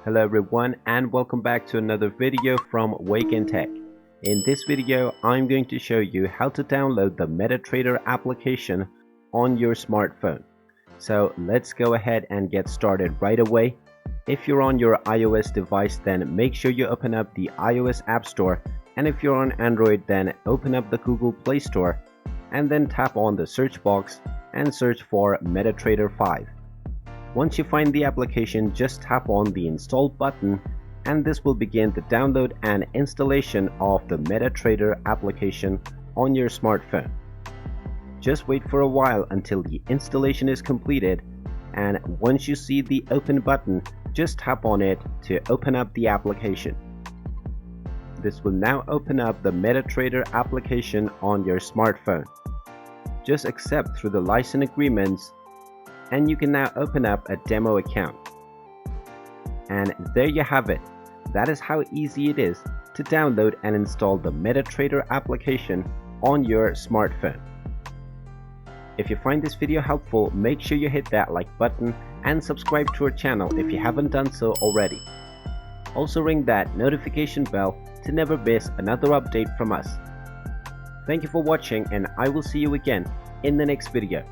Hello everyone and welcome back to another video from Wake&Tech. In this video, I'm going to show you how to download the MetaTrader application on your smartphone. So let's go ahead and get started right away. If you're on your iOS device, then make sure you open up the iOS App Store, and if you're on Android, then open up the Google Play Store and then tap on the search box and search for MetaTrader 5. Once you find the application, just tap on the install button and this will begin the download and installation of the MetaTrader application on your smartphone. Just wait for a while until the installation is completed, and once you see the open button, just tap on it to open up the application. This will now open up the MetaTrader application on your smartphone. Just accept through the license agreements and you can now open up a demo account. And there you have it. That is how easy it is to download and install the MetaTrader application on your smartphone. If you find this video helpful, make sure you hit that like button and subscribe to our channel if you haven't done so already. Also ring that notification bell to never miss another update from us. Thank you for watching, and I will see you again in the next video.